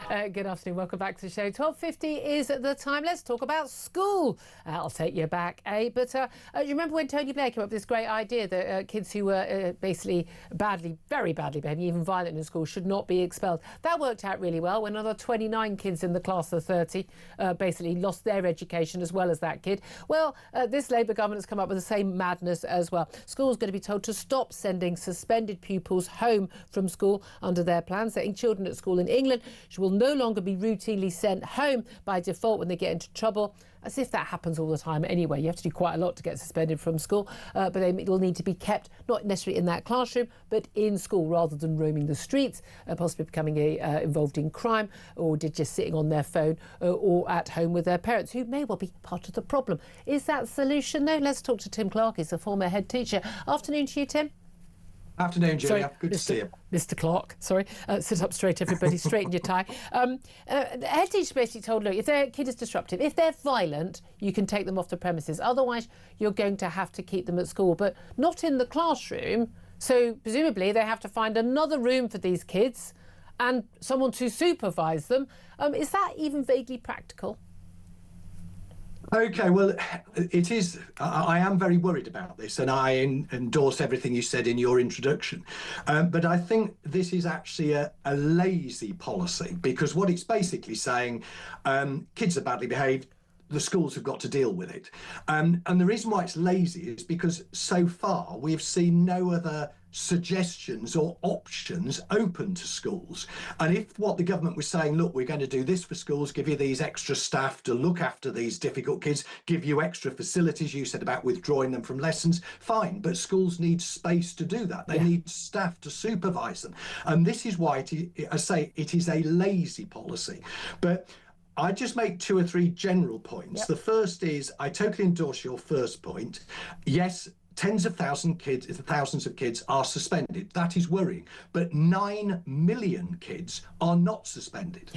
Good afternoon, welcome back to the show. 12:50 is the time. Let's talk about school. I'll take you back, but you remember when Tony Blair came up with this great idea that kids who were basically very badly behaving, even violent in school, should not be expelled? That worked out really well when another 29 kids in the class of 30 basically lost their education as well as that kid. Well, this Labour government has come up with the same madness as well. Schools going to be told to stop sending suspended pupils home from school under their plan, setting children at school in England will no longer be routinely sent home by default when they get into trouble, as if that happens all the time anyway. You have to do quite a lot to get suspended from school, but they will need to be kept not necessarily in that classroom but in school rather than roaming the streets, possibly becoming involved in crime or just sitting on their phone or at home with their parents, who may well be part of the problem. Is that a solution? No. Let's talk to Tim Clark. He's a former head teacher. Afternoon to you, Tim. Afternoon, Julia. Sorry, good to see you. Mr. Clark, sorry. Sit up straight, everybody. Straighten your tie. The head teacher basically told, look, if their kid is disruptive, if they're violent, you can take them off the premises. Otherwise, you're going to have to keep them at school, but not in the classroom. So presumably they have to find another room for these kids and someone to supervise them. Is that even vaguely practical? Okay, well, it is. I am very worried about this, and I endorse everything you said in your introduction. But I think this is actually a lazy policy, because what it's basically saying, kids are badly behaved, the schools have got to deal with it. And the reason why it's lazy is because so far we've seen no other suggestions or options open to schools. And if what the government was saying, look, we're going to do this for schools, give you these extra staff to look after these difficult kids, give you extra facilities, you said about withdrawing them from lessons, fine, but schools need space to do that. They need staff to supervise them. And this is why I say it is a lazy policy. But I just make two or three general points. The first is, I totally endorse your first point. Yes, tens of thousands of kids are suspended. That is worrying. But 9 million kids are not suspended.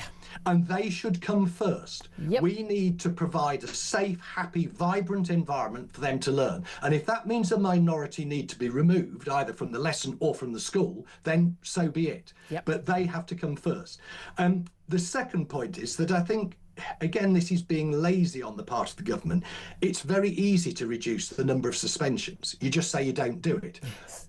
And they should come first. We need to provide a safe, happy, vibrant environment for them to learn. And if that means a minority need to be removed, either from the lesson or from the school, then so be it. But they have to come first. The second point is that I think, again, this is being lazy on the part of the government. It's very easy to reduce the number of suspensions. You just say you don't do it.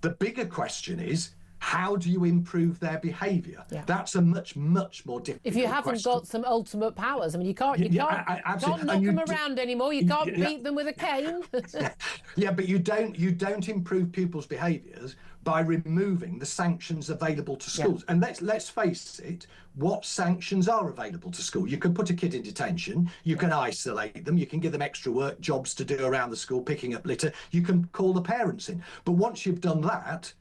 The bigger question is, how do you improve their behaviour? That's a much more difficult If you haven't got some ultimate powers, I mean, you can't knock them around anymore. You can't beat them with a cane. But you don't improve pupils' behaviours by removing the sanctions available to schools. And let's face it, what sanctions are available to school? You can put a kid in detention, you can isolate them, you can give them extra work, jobs to do around the school, picking up litter, you can call the parents in. But once you've done that,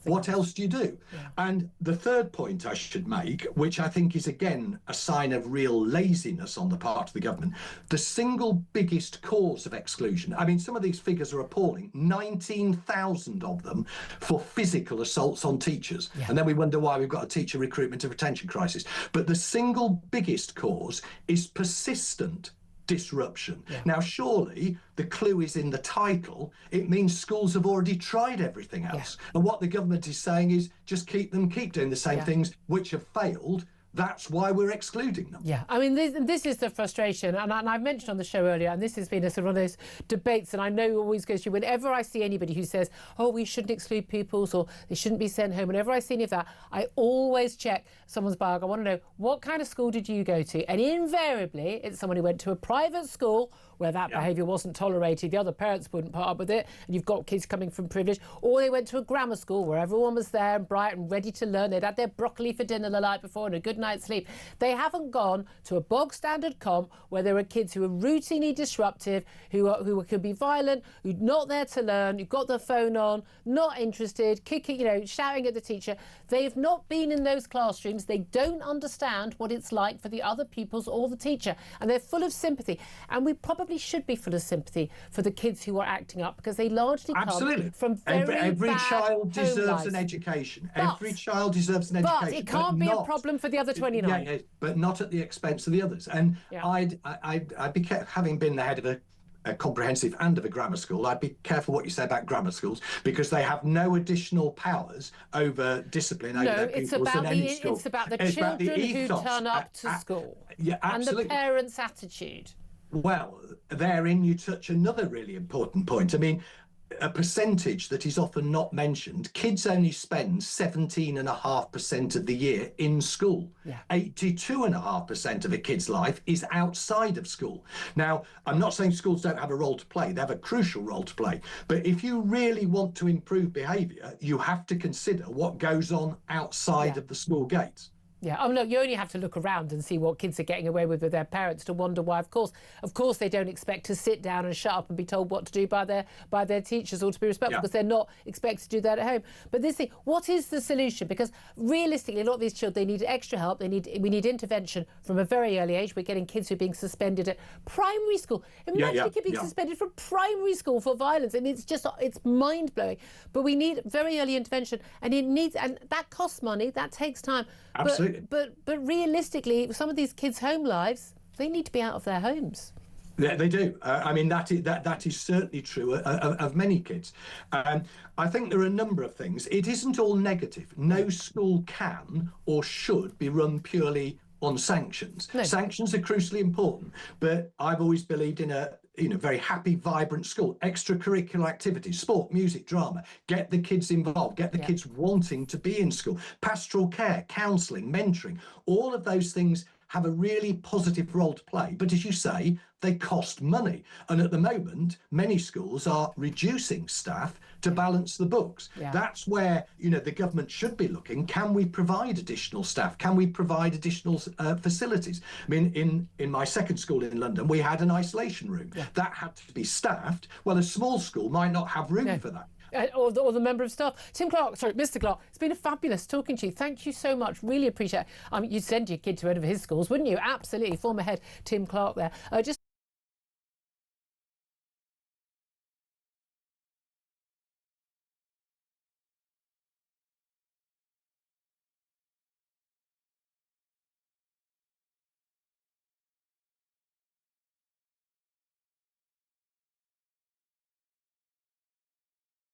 what else do you do? And the third point I should make, which I think is again a sign of real laziness on the part of the government, the single biggest cause of exclusion, I mean, some of these figures are appalling, 19,000 of them for physical assaults on teachers. And then we wonder why we've got a teacher recruitment and retention crisis. But the single biggest cause is persistent disruption. Now, surely the clue is in the title. It means schools have already tried everything else. And what the government is saying is just keep doing the same things which have failed. That's why we're excluding them. I mean, this is the frustration, and I've mentioned on the show earlier, and this has been a sort of one of those debates, and I know it always goes through, whenever I see anybody who says, oh, we shouldn't exclude pupils or they shouldn't be sent home, whenever I see any of that, I always check someone's bio. I want to know, what kind of school did you go to? And invariably, it's someone who went to a private school where that behaviour wasn't tolerated, the other parents wouldn't put up with it, and you've got kids coming from privilege, or they went to a grammar school where everyone was there and bright and ready to learn. They'd had their broccoli for dinner the night before and a good night's sleep. They haven't gone to a bog standard comp where there are kids who are routinely disruptive, who could be violent, who're not there to learn, who've got their phone on, not interested, kicking, shouting at the teacher. They have not been in those classrooms. They don't understand what it's like for the other pupils or the teacher, and they're full of sympathy. And we probably should be full of sympathy for the kids who are acting up, because they largely come from every bad child deserves lives. An education. Every child deserves an education. But it can't be a problem for the other 29. But not at the expense of the others. And I'd be having been the head of a comprehensive and of a grammar school, I'd be careful what you say about grammar schools, because they have no additional powers over discipline over their pupils than any school. It's about the children who turn up to school. Yeah, absolutely. And the parents' attitude. Well, therein you touch another really important point. I mean, a percentage that is often not mentioned, kids only spend 17.5% of the year in school. 82.5% of a kid's life is outside of school. Now, I'm not saying schools don't have a role to play. They have a crucial role to play. But if you really want to improve behaviour, you have to consider what goes on outside of the school gates. Yeah, oh look, you only have to look around and see what kids are getting away with their parents to wonder why. Of course, they don't expect to sit down and shut up and be told what to do by their teachers, or to be respectful, because they're not expected to do that at home. But this thing, what is the solution? Because realistically, a lot of these children, they need extra help. We need intervention from a very early age. We're getting kids who are being suspended at primary school. Imagine a kid being suspended from primary school for violence, and it's mind blowing. But we need very early intervention, and that costs money. That takes time. Absolutely. But realistically, some of these kids' home lives, they need to be out of their homes. Yeah, they do. I mean, that is certainly true of many kids. I think there are a number of things. It isn't all negative. No school can or should be run purely on sanctions. No. Sanctions are crucially important, but I've always believed in a very happy, vibrant school. Extracurricular activities, sport, music, drama. Get the kids involved. Get the kids wanting to be in school. Pastoral care, counselling, mentoring. All of those things have a really positive role to play. But as you say, they cost money. And at the moment, many schools are reducing staff to balance the books. Yeah. That's where, the government should be looking. Can we provide additional staff? Can we provide additional facilities? I mean, in my second school in London, we had an isolation room. Yeah. That had to be staffed. Well, a small school might not have room for that. Or the member of staff. Mr. Clark, it's been fabulous talking to you. Thank you so much. Really appreciate it. You'd send your kid to one of his schools, wouldn't you? Absolutely. Former head Tim Clark there.